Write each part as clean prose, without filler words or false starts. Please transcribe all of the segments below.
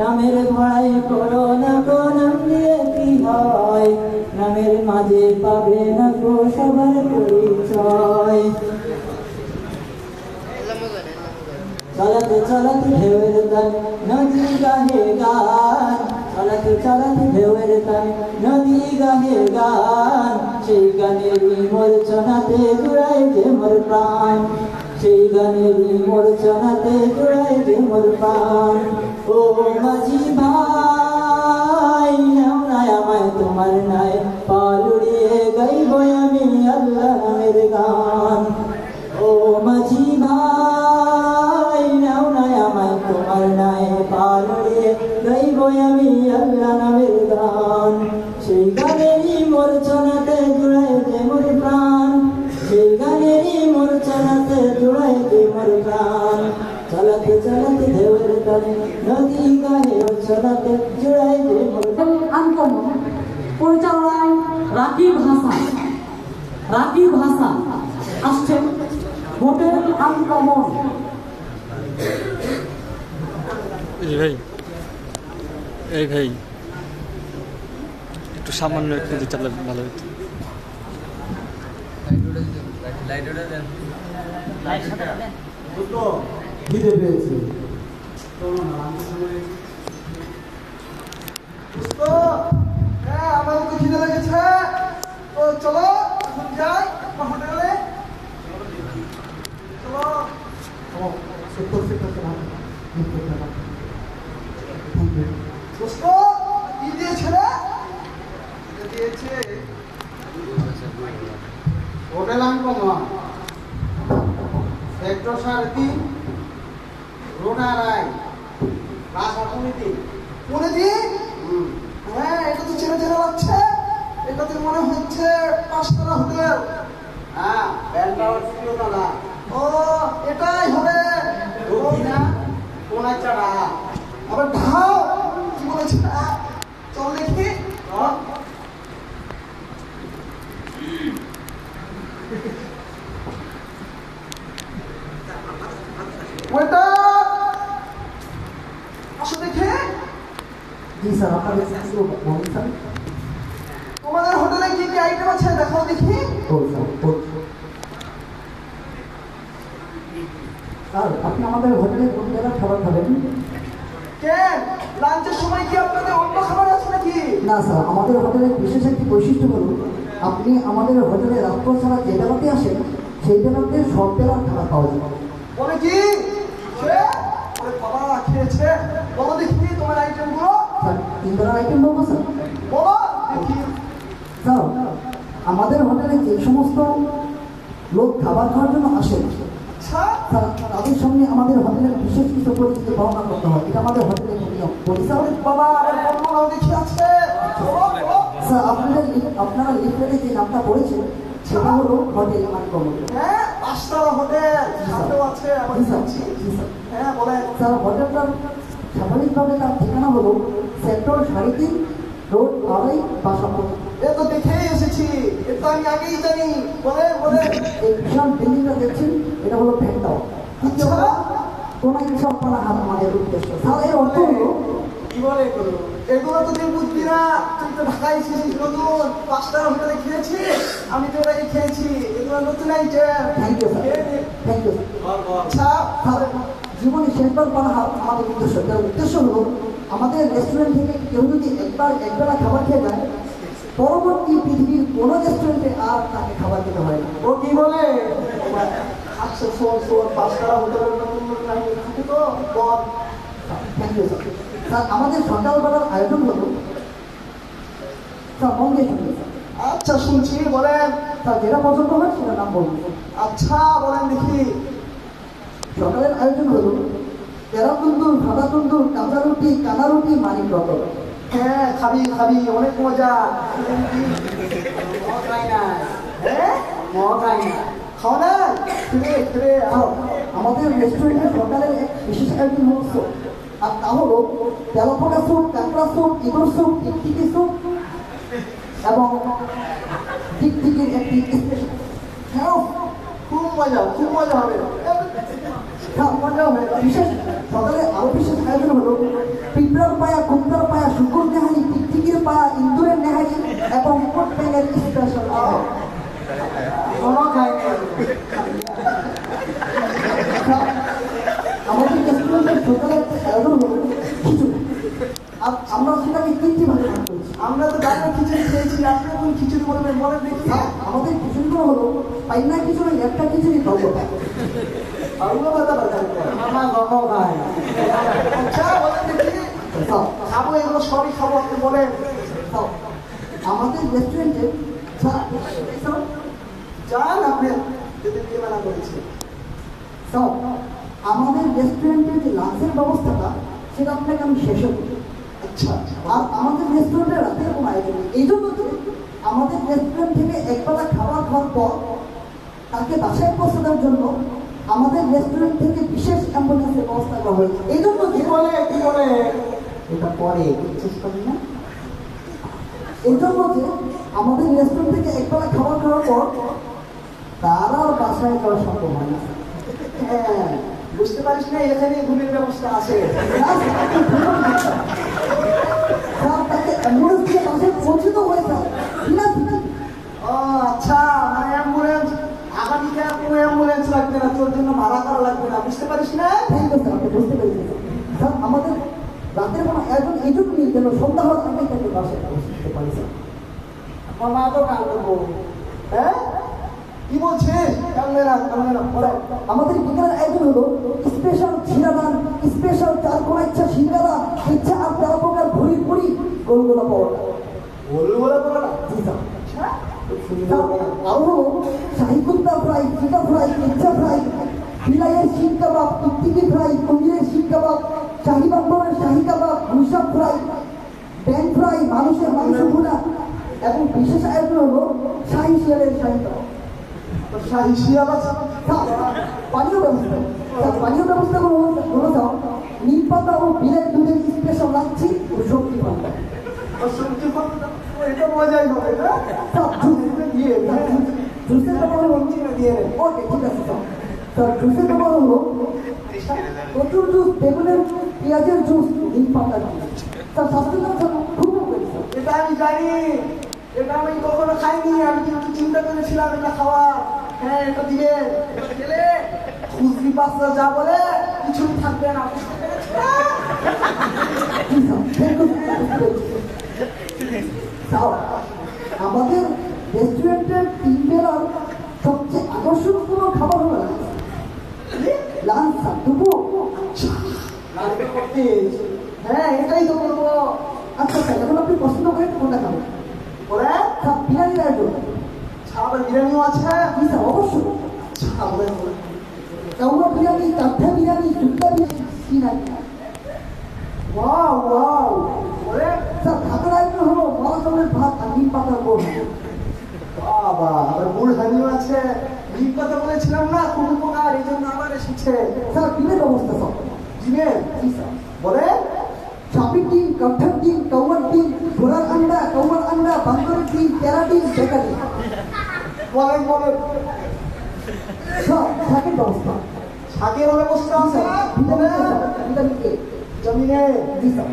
নামের ভয় করো না গো, নাম দিয়ে কি হয়, নামের মাঝে পাবে না গো সবার পরিচয়। চলাতে চলাতে ঢেউয়ের তান নদী গাহে গান, চলাতে চলাতে ঢেউয়ের তান নদী গাহে গান, সেই গানেরই মূর্ছনাতে জুড়ায় যে মোর প্রাণ, সেই গানেরই মূর্ছনাতে জুড়ায় যে মোর প্রাণ। ও মাঝি ভাই নাম নাই আমায় তোমার নাই, পাল উড়িয়ে গাইব আমি আল্লাহ নামের গান। ও মাঝি ভাই নাও নাই আমায় তোমার নাই, পাল উড়িয়ে গাইব আমি আল্লাহ নামের গান। সেই গানেরই মূর্ছনাতে জুড়ায় যে মোর প্রাণ, সেই গানেরই মূর্ছনাতে জুড়ায় যে মোর প্রাণ। চলাতে চলাতে ঢেউয়ের তানে নদী গাহে চলাতে জুড়ায় যে মোর আনকমন পরিচালনায় রাকিব হাসান। রাকিব হাসান আসছেন হোটেল আনকমন। এই ভাই একটু সামান্য একটু দিতে ভালো হতো। খিদে পেয়েছে। আমার তো খিদে লেগেছে, তো চলো এখন যাই হোটেলে। চলো দোস্ত কি দিয়েছে রে? দিয়েছে হোটেল আনকমন, সেক্টর 3.5, রোনা রায়, ভাষা কমিটি। কমিটি? হ্যাঁ, এটা তো চেনা চেনা লাগছে। এটা তো মনে হচ্ছে 5 তারা হোটেল। হ্যাঁ, বেল টাওয়ার 3 তালা। ও এটাই হবে রবিনা কোনাচাড়া। আবার ঢাও কি বলেছে? চল দেখি। ওটা আসো দেখে। জি স্যার, আপনাদের কিছু বলুন স্যার। তোমাদের হোটেলে কি কি আইটেম আছে দেখাও দেখি। ও স্যার, স্যার আপনি আমাদের হোটেলে কোন জায়গায় খাবার খাবেন? কেন লাঞ্চের সময় কি আপনাদের অন্য খাবার আছে নাকি? না স্যার, আমাদের হোটেলের বিশেষ একটি বৈশিষ্ট্য হল আপনি আমাদের হোটেলে রাত্র ছাড়া যে বেলাতে আসেন সেই বেলাতে সব বেলার খাবার পাওয়া যায়। বলে কি সে ওরে বাবা খেয়েছে। বলো দেখি তোমার আইটেমগুলো। স্যার 3 বেলার আইটেম বলবো স্যার? বলো দেখি। স্যার আমাদের হোটেলে যে সমস্ত লোক খাবার খাওয়ার জন্য আসেন আচ্ছা, স্যার তাদের সামনে আমাদের হোটেলের বিশেষ কিছু পরিচিত বর্ণনা করতে হয়। এটা আমাদের হোটেলের নিয়ম। বলি স্যার? বাবা আরে বলবো দেখি আছে। স্যার আপনারা লিফলেটে যে নামটা পড়েছেন সেটা হলো হোটেল আনকমন। হ্যাঁ, 5 তারা হোটেল সামনেও আছে। আমার হ্যাঁ বলে স্যার হোটেলটার স্বাভাবিকভাবে তার ঠিকানা হলো সেক্টর 3.5, রোড 2, বাসাপুর। এ তো দেখেই এসেছি, এ তো আমি আগেই জানি। বলে বলে এই বিশাল বিল্ডিংটা দেখছেন এটা হলো ফ্যান টাওয়ার। আচ্ছা, কোন ইনশাল করা হাত আমাদের উদ্দেশ্য। স্যার এর অর্থ হলো কি বলে এগুলো? এগুলো তো তুই বুঝবি না। তুই তো ঢাকায় এসেছিস নতুন, 5 তারা হোটেলে খেয়েছি। আমি তো ওটাকে খেয়েছি। এগুলো নতুন item. Thank you sir, thank you. আচ্ছা, স্যার জীবনে শেষবার করা হাত আমাদের উদ্দেশ্য। তার উদ্দেশ্য হলো আমাদের রেস্টুরেন্ট থেকে কেউ যদি একবেলা খাবার খেয়ে যায় পরবর্তী পৃথিবীর কোনো রেস্টুরেন্টে আর তাকে খাবার খেতে হয় না। ও কি বলে? আচ্ছা শোন 5 তারা হোটেলের নতুন নতুন আইটেম থাকে তো বল। Thank you sir. স্যার আমাদের সকালবেলার আয়োজন হলো স্যার মন দিয়ে শুনবে স্যার। আচ্ছা শুনছি, বলেন। স্যার যেটা পছন্দ হয় সেটা নাম বলুন। আচ্ছা বলেন দেখি। সকালের আয়োজন হলো তেরা তন্দুর, ভাদা তন্দুর, কাঁচা রুটি, কানা রুটি, মানিক রতন। হ্যাঁ খাবি খাবি, অনেক মজা। মজাই না, হ্যাঁ মজাই না, খাও না খেলে খেলে। আমাদের রেস্টুরেন্টের সকালের এক বিশেষ আয়োজন হলো স্যুপ। আর তা হলো তেলাপোকা স্যুপ, কাঁকড়া স্যুপ, ইঁদুর স্যুপ, টিকটিকি স্যুপ এবং টিকটিকির একটি স্পেশাল। হ্যাঁ খুব মজা হবে। বিশেষ সকালে আরো বিশেষ আয়োজন হলো পিঁপড়ার এর স্পেশাল কোনো খাইনি। আমাদের রেস্টুরেন্টের সকালের খাওয়ানো হলো খিচুড়ি। আর আমরা সেটাকে তিনটি ভাগে ভাগ করেছি। আমরা তো ডাক্তার খিচুড়ি খেয়েছি, আপনি এখন খিচুড়ি বলবেন, বলেন দেখি। আমাদের খিচুড়িগুলো হলো পাইনা খিচুড়ি, একটা খিচুড়ি খাবো। আলু ভাতা বাজার আমার গম খায় আচ্ছা বলেন দেখি। খাবো, এগুলো সবই খাবো, আপনি বলেন। আমাদের রেস্টুরেন্টে যান আপনি, যদি দিয়ে মানা করেছি। আমাদের রেস্টুরেন্টের যে লাঞ্চের ব্যবস্থাটা সেটা আপনাকে আমি শেষে করি। আচ্ছা, আর আমাদের রেস্টুরেন্টে রাতের কোনো আয়োজন নেই। এই জন্য যে আমাদের রেস্টুরেন্ট থেকে একবেলা খাবার খাওয়ার পর তাকে বাসায় পৌঁছে দেওয়ার জন্য আমাদের রেস্টুরেন্ট থেকে বিশেষ অ্যাম্বুলেন্সের ব্যবস্থা করা হয়েছে। এই জন্য কি বলে এটা পরে বিশ্বাস করি না। এই জন্য যে আমাদের রেস্টুরেন্ট থেকে একবেলা খাবার খাওয়ার পর তারা আর বাসায় যাওয়া সম্ভব হয় না। হ্যাঁ, বুঝতে পারিস না, এখানে ঘুমের ব্যবস্থা আছে। তাকে অ্যাম্বুলেন্স দিয়ে বাসায় পৌঁছিত হয়েছে না। ও আচ্ছা, মানে অ্যাম্বুলেন্স আগামীকাল কোনো অ্যাম্বুলেন্স লাগবে না, তোর জন্য ভাড়া করা লাগবে না, বুঝতে পারিস না? থ্যাংক ইউ স্যার, আপনি বুঝতে পেরেছেন স্যার। আমাদের রাতের কোনো আয়োজন এই জন্য নেই যেন সন্ধ্যা হওয়ার আগে তাকে বাসায় পৌঁছতে পারি স্যার। আমার মা তো কাল করবো। হ্যাঁ, কি বলছিস? কালকে না পরে। আমাদের বিকেলের আয়োজন হলো স্পেশাল ছিড়াদান, স্পেশাল চারকোনা ইচ্ছা সিঙ্গারা, ইচ্ছা আর 13 প্রকার ঘুরি ঘুরি গোলগোলা পাওয়াটা। বলবো বলে জি স্যার। আরো শাহি কুত্তা ফ্রাই, চিকা ফ্রাই, ইচ্ছা ফ্রাই, বিলাইয়ের শিক কাবাব, টিকটিকি ফ্রাই, পনিরের শিক কাবাব, শাহি বাম্বরের শাহি কাবাব, গুসাব ফ্রাই, ব্যাং ফ্রাই, মানুষের মাংস ভুনা এবং বিশেষ আয়োজন হলো শাহি শিয়ালের শাহি কাবাব। শাহি শিয়াল আছে। পানীয় ব্যবস্থা পানীয় ব্যবস্থা হলো স্যার নিম পাতা ও বিলের দুধের স্পেশাল লাচ্ছি ও সবজি পান্তা। সবজি এটা মজাই হবে না? দিয়ে জুসের ব্যাপার হলো দিয়ে ওকে ঠিক আছে স্যার। স্যার জুসের ব্যাপার হলো প্রচুর জুস, বেগুনের পেঁয়াজের জুস, নিম পাতার জুস। স্যার স্বাস্থ্যের জন্য খুব উপকারী স্যার। এটা আমি জানি, এটা আমি কখনো খাইনি, আমি কিন্তু চিন্তা করেছিলাম এটা খাওয়া। হ্যাঁ, এটা দিলে খেলে খুশি বাচ্চা যা বলে কিছু থাকবে না। আমাদের রেস্টুরেন্টের 3 বেলার সবচেয়ে আকর্ষণীয় খাবার হলো লাঞ্চ স্যার, দুপুর। হ্যাঁ, এটাই তো বলবো। আচ্ছা স্যার, এখন আপনি পছন্দ করেন কোনটা খাবেন? ওরে স্যার বিরিয়ানির আয়োজন। ছাড়া বিরিয়ানিও আছে। জি স্যার, অবশ্যই। ছাড়া কাউয়া বিরিয়ানি, কাঠা বিরিয়ানি, শুক্তা বিরিয়ানি, বিরিয়ানি। Wow wow. ওরে স্যার ভাতের আয়োজন হলো বড় চাউলের ভাত আর নিম পাতার বোল। বাবা, আবার গুড় হানিও আছে। ডিম কথা বলেছিলাম না, খুব উপকার, এই জন্য আবার এসেছে। স্যার ডিমের ব্যবস্থা সব। ডিমের জি স্যার। বলে চাপির ডিম, কাঠার ডিম, কাউয়ার ডিম, ঘোড়ার আন্ডা, কাউয়ার আন্ডা, বান্দরের ডিম, টেরা ডিম, বেকা ডিম। বলেন বলেন। স্যার শাকের ব্যবস্থা। শাকেরও ব্যবস্থা আছে। Vitamin A. জমিনে জি স্যার।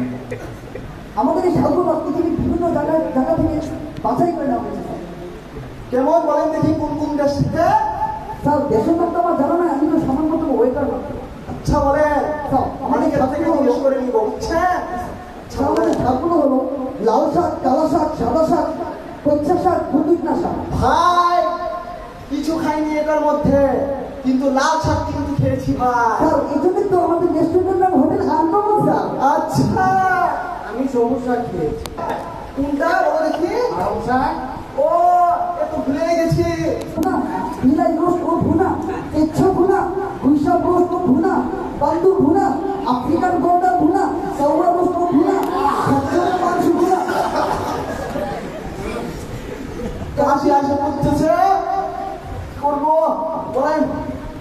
আমাদের এই শাকগুলো পৃথিবীর বিভিন্ন জায়গা থেকে বাছাই করে নেওয়া হয়েছে স্যার। কেমন বলেন দেখি, কোন কোন দেশ থেকে? স্যার দেশের নাম তো আমার জানা নাই, আমি তো সামান্য ওয়েটার মাত্র। আচ্ছা বলেন, স্যার অনেক থেকে জিজ্ঞেস করে নিব, বুঝছেন? আমাদের শাকগুলো হলো লাল শাক, কালা শাক, সাদা শাক, কচ্ছা শাক, ফুটুকনা শাক। ভাই কিছু খাইনি এটার মধ্যে, কিন্তু লাল শাক কিন্তু খেয়েছি ভাই। স্যার এই জন্যই তো আমাদের রেস্টুরেন্টের নাম হোটেল আনকমন স্যার। আচ্ছা, আমি সবুজ শাক খেয়েছি। কোনটা বলো দেখি? লাল শাক, ও এত ভুলে গেছি। ভুনা, বিলাই রোস্ট ও ভুনা, কেচ্ছা ভুনা, গুইসাপ রোস্ট ও ভুনা, বান্দুর ভুনা, আফ্রিকান গন্ডার ভুনা, সাউরা রোস্ট ও ভুনা, সবচেয়ে মাংস ভুনা। কাশি আসে করতেছে, করবো বলেন।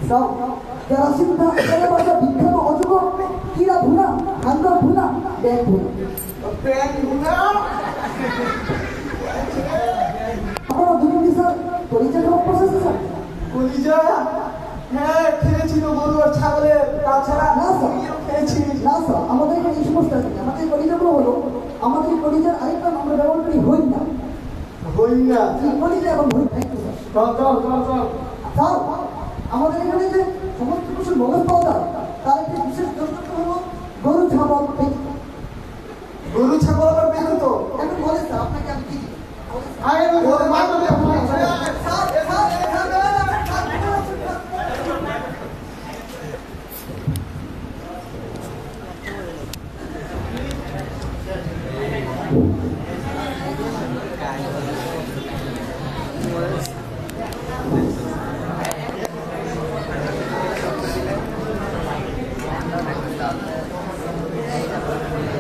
স্যার কেরাসিন তেলে ভাজা বিখ্যাত অজগর, কিরা ভুনা, হাঙ্গর ভুনা, ব্যাগ ভুনা। প্যান ভুনা। আপনারা দুজন স্যার পরিচয় খাওয়া প্রসেস স্যার? কলিজা হ্যাঁ খেয়েছি তো, গরু আর ছাগলের, তাছাড়া না স্যার, খেয়েছি। না স্যার, আমাদের এখানে এই সমস্ত আছে না। আমাদের কলিজাগুলো হলো, আমাদের কলিজার আরেকটা আমরা ব্যবহার করি হইন না। বইঙ্গা জি, কলিজা এবং ভুঁড়ি। Thank you sir. স্যার, আমাদের এখানে যে সমস্ত কিছুর মগজ পাওয়া যায় তার একটি বিশেষ দ্রব্য হলো গরু ছাগল ব্যতীত। গরু ছাগল আবার ব্যতীত এখন বলে স্যার আপনাকে আমি কি দিই? আরে ওরে মারতে দে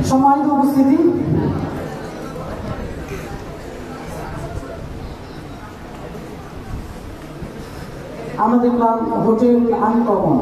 সম্মানিত উপস্থিতি, আমরা দেখলাম হোটেল আনকমন।